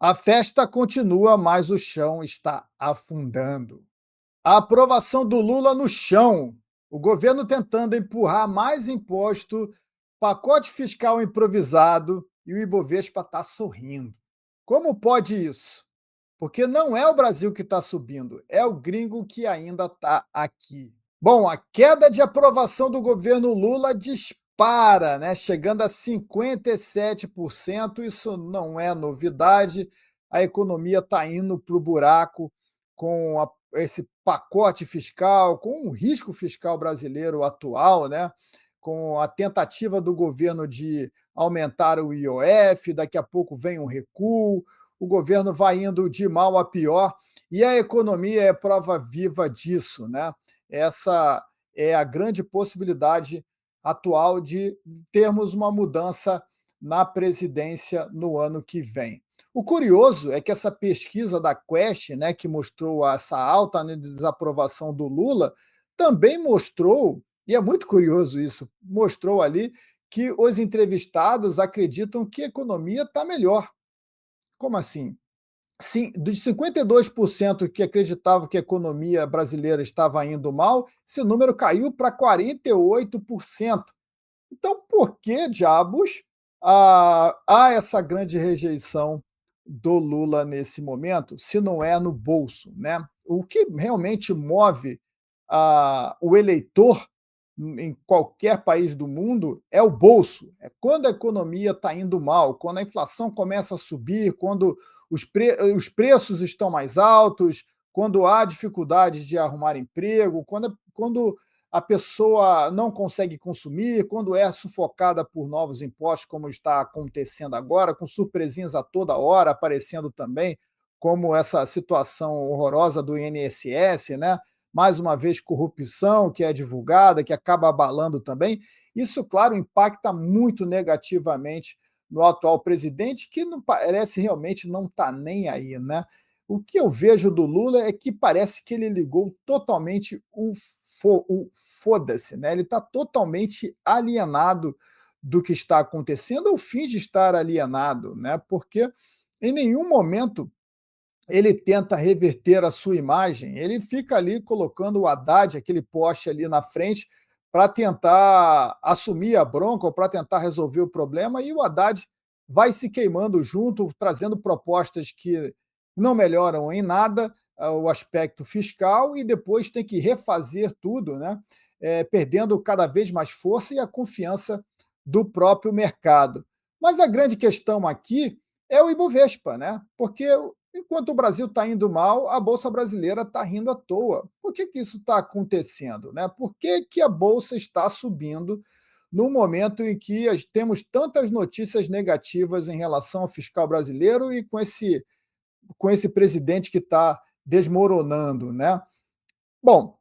A festa continua, mas o chão está afundando. A aprovação do Lula no chão. O governo tentando empurrar mais imposto, pacote fiscal improvisado e o Ibovespa está sorrindo. Como pode isso? Porque não é o Brasil que está subindo, é o gringo que ainda está aqui. Bom, a queda de aprovação do governo Lula dispara, né, chegando a 57%. Isso não é novidade. A economia está indo para o buraco com esse pacote fiscal, com o risco fiscal brasileiro atual, né, com a tentativa do governo de aumentar o IOF, daqui a pouco vem um recuo, o governo vai indo de mal a pior e a economia é prova viva disso, né? Essa é a grande possibilidade atual de termos uma mudança na presidência no ano que vem. O curioso é que essa pesquisa da Quest, né, que mostrou essa alta desaprovação do Lula, também mostrou, e é muito curioso isso, mostrou ali que os entrevistados acreditam que a economia está melhor. Como assim? Sim, dos 52% que acreditavam que a economia brasileira estava indo mal, esse número caiu para 48%. Então, por que diabos há essa grande rejeição do Lula nesse momento, se não é no bolso, né? O que realmente move o eleitor em qualquer país do mundo é o bolso. É quando a economia está indo mal, quando a inflação começa a subir, quando os preços estão mais altos, quando há dificuldade de arrumar emprego, quando a pessoa não consegue consumir, quando é sufocada por novos impostos, como está acontecendo agora, com surpresinhas a toda hora aparecendo também, como essa situação horrorosa do INSS, né? Mais uma vez, corrupção que é divulgada, que acaba abalando também. Isso, claro, impacta muito negativamente no atual presidente, que não parece realmente não está nem aí, né? O que eu vejo do Lula é que parece que ele ligou totalmente o foda-se, né? Ele está totalmente alienado do que está acontecendo, ou finge estar alienado, né? Porque em nenhum momento ele tenta reverter a sua imagem, ele fica ali colocando o Haddad, aquele poste ali na frente, para tentar assumir a bronca ou para tentar resolver o problema, e o Haddad vai se queimando junto, trazendo propostas que não melhoram em nada o aspecto fiscal e depois tem que refazer tudo, né? Perdendo cada vez mais força e a confiança do próprio mercado. Mas a grande questão aqui é o Ibovespa, né? Porque enquanto o Brasil está indo mal, a Bolsa Brasileira está rindo à toa. Por que isso está acontecendo? Né? Por que a Bolsa está subindo no momento em que temos tantas notícias negativas em relação ao fiscal brasileiro e com esse presidente que está desmoronando? Né? Bom,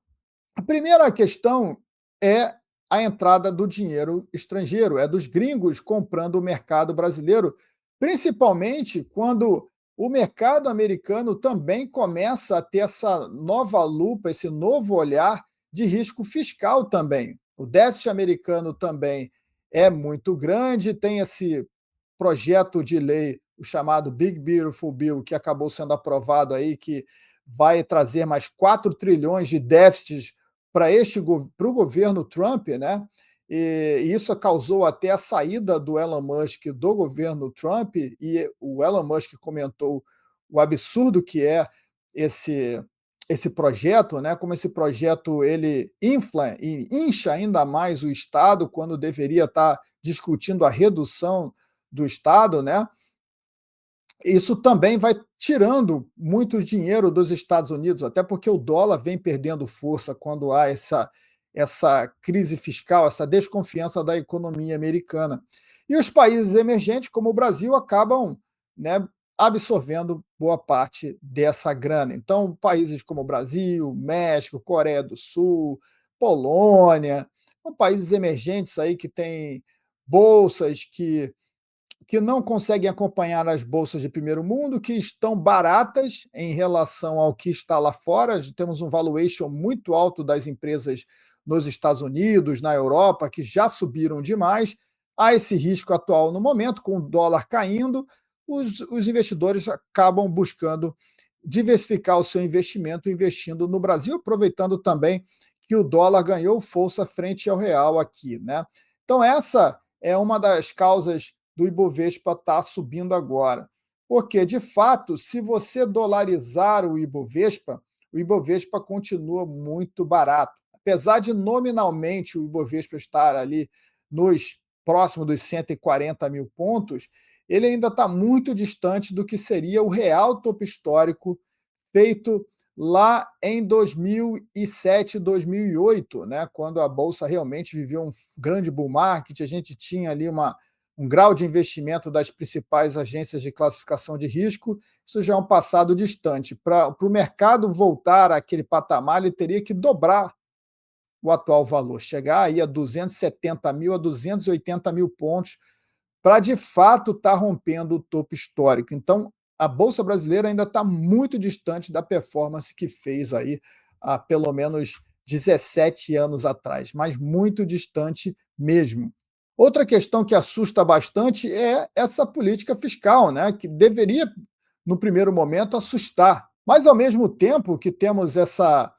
a primeira questão é a entrada do dinheiro estrangeiro, é dos gringos comprando o mercado brasileiro, principalmente quando o mercado americano também começa a ter essa nova lupa, esse novo olhar de risco fiscal também. O déficit americano também é muito grande, tem esse projeto de lei, o chamado Big Beautiful Bill, que acabou sendo aprovado aí, que vai trazer mais 4 trilhões de déficits para o governo Trump, né? E isso causou até a saída do Elon Musk do governo Trump, e o Elon Musk comentou o absurdo que é esse esse projeto, né? Como esse projeto ele infla e incha ainda mais o Estado quando deveria estar discutindo a redução do Estado, né? Isso também vai tirando muito dinheiro dos Estados Unidos, até porque o dólar vem perdendo força quando há essa crise fiscal, essa desconfiança da economia americana. E os países emergentes, como o Brasil, acabam, né, absorvendo boa parte dessa grana. Então, países como o Brasil, México, Coreia do Sul, Polônia, são países emergentes aí que têm bolsas que não conseguem acompanhar as bolsas de primeiro mundo, que estão baratas em relação ao que está lá fora. Temos um valuation muito alto das empresas nos Estados Unidos, na Europa, que já subiram demais. Há esse risco atual no momento, com o dólar caindo, os investidores acabam buscando diversificar o seu investimento investindo no Brasil, aproveitando também que o dólar ganhou força frente ao real aqui, né? Então, essa é uma das causas do Ibovespa estar subindo agora. Porque, de fato, se você dolarizar o Ibovespa continua muito barato. Apesar de nominalmente o Ibovespa estar ali nos próximo dos 140 mil pontos, ele ainda está muito distante do que seria o real topo histórico feito lá em 2007, 2008, né, quando a bolsa realmente viveu um grande bull market, a gente tinha ali um grau de investimento das principais agências de classificação de risco, isso já é um passado distante. Para o mercado voltar àquele patamar, ele teria que dobrar o atual valor, chegar aí a 270 mil, a 280 mil pontos, para de fato estar rompendo o topo histórico. Então, a Bolsa Brasileira ainda está muito distante da performance que fez aí há pelo menos 17 anos atrás, mas muito distante mesmo. Outra questão que assusta bastante é essa política fiscal, né, que deveria, no primeiro momento, assustar. Mas, ao mesmo tempo que temos essa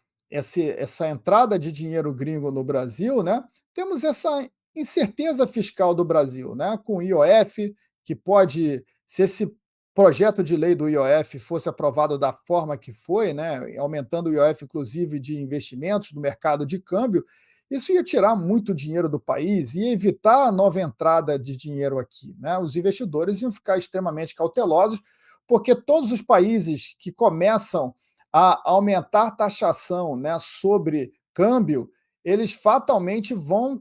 entrada de dinheiro gringo no Brasil, né, temos essa incerteza fiscal do Brasil, né, com o IOF, que pode, se esse projeto de lei do IOF fosse aprovado da forma que foi, né, aumentando o IOF, inclusive, de investimentos do mercado de câmbio, isso ia tirar muito dinheiro do país e evitar a nova entrada de dinheiro aqui, né? Os investidores iam ficar extremamente cautelosos, porque todos os países que começam a aumentar a taxação, né, sobre câmbio, eles fatalmente vão,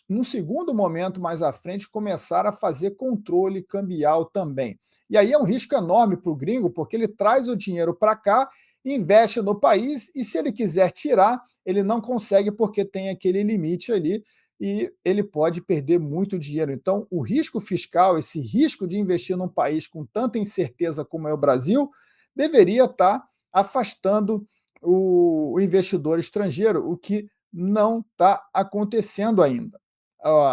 num segundo momento mais à frente, começar a fazer controle cambial também. E aí é um risco enorme para o gringo, porque ele traz o dinheiro para cá, investe no país, e se ele quiser tirar, ele não consegue porque tem aquele limite ali e ele pode perder muito dinheiro. Então, o risco fiscal, esse risco de investir num país com tanta incerteza como é o Brasil, deveria estar afastando o investidor estrangeiro, o que não está acontecendo ainda.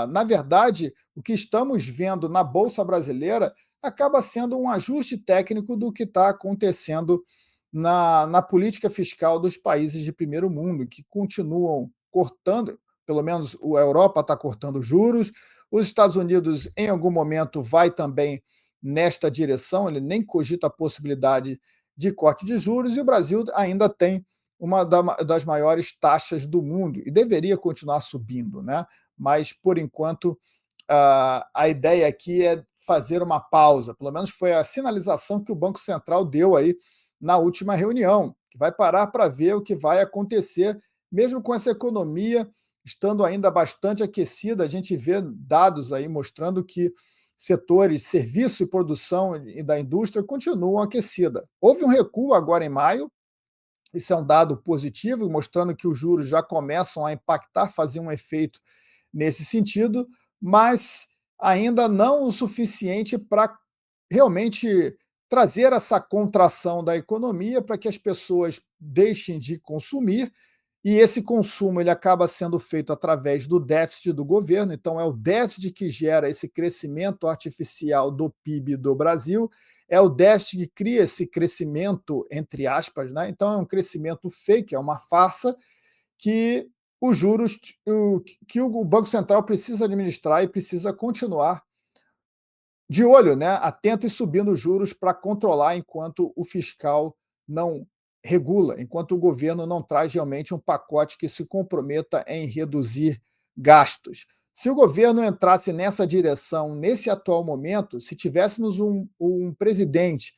Na verdade, o que estamos vendo na Bolsa Brasileira acaba sendo um ajuste técnico do que está acontecendo na política fiscal dos países de primeiro mundo, que continuam cortando, pelo menos a Europa está cortando juros, os Estados Unidos, em algum momento, vai também nesta direção, ele nem cogita a possibilidade de corte de juros, e o Brasil ainda tem uma das maiores taxas do mundo e deveria continuar subindo, né? Mas, por enquanto, a ideia aqui é fazer uma pausa, pelo menos foi a sinalização que o Banco Central deu aí na última reunião, que vai parar para ver o que vai acontecer, mesmo com essa economia estando ainda bastante aquecida, a gente vê dados aí mostrando que setores, serviço e produção da indústria continuam aquecida. Houve um recuo agora em maio, isso é um dado positivo, mostrando que os juros já começam a impactar, fazer um efeito nesse sentido, mas ainda não o suficiente para realmente trazer essa contração da economia para que as pessoas deixem de consumir, e esse consumo ele acaba sendo feito através do déficit do governo, então é o déficit que gera esse crescimento artificial do PIB do Brasil, é o déficit que cria esse crescimento, entre aspas, né? Então é um crescimento fake, é uma farsa que os juros, que o Banco Central precisa administrar e precisa continuar de olho, né, atento e subindo os juros para controlar enquanto o fiscal não regula, enquanto o governo não traz realmente um pacote que se comprometa em reduzir gastos. Se o governo entrasse nessa direção, nesse atual momento, se tivéssemos um presidente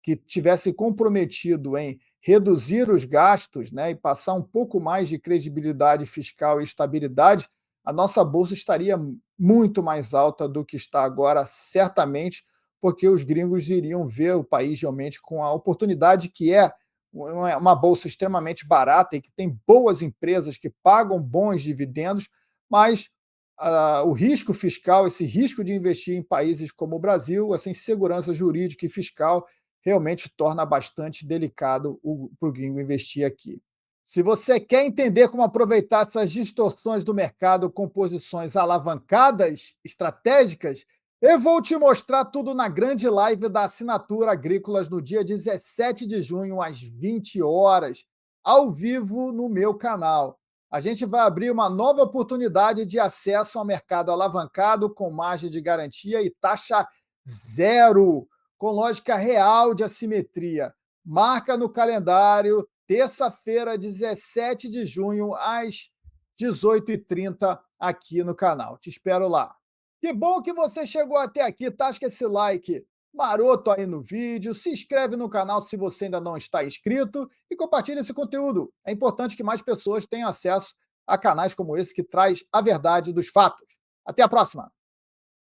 que tivesse comprometido em reduzir os gastos, né, e passar um pouco mais de credibilidade fiscal e estabilidade, a nossa bolsa estaria muito mais alta do que está agora, certamente, porque os gringos iriam ver o país realmente com a oportunidade que é uma bolsa extremamente barata e que tem boas empresas que pagam bons dividendos, mas o risco fiscal, esse risco de investir em países como o Brasil, essa insegurança jurídica e fiscal, realmente torna bastante delicado para o gringo investir aqui. Se você quer entender como aproveitar essas distorções do mercado com posições alavancadas, estratégicas, Eu vou te mostrar tudo na grande live da Assinatura Agrícolas no dia 17 de junho, às 20 horas, ao vivo no meu canal. A gente vai abrir uma nova oportunidade de acesso ao mercado alavancado com margem de garantia e taxa zero, com lógica real de assimetria. Marca no calendário, terça-feira, 17 de junho, às 18h30, aqui no canal. Te espero lá. Que bom que você chegou até aqui. Tasca esse like maroto aí no vídeo, se inscreve no canal se você ainda não está inscrito e compartilha esse conteúdo. É importante que mais pessoas tenham acesso a canais como esse que traz a verdade dos fatos. Até a próxima!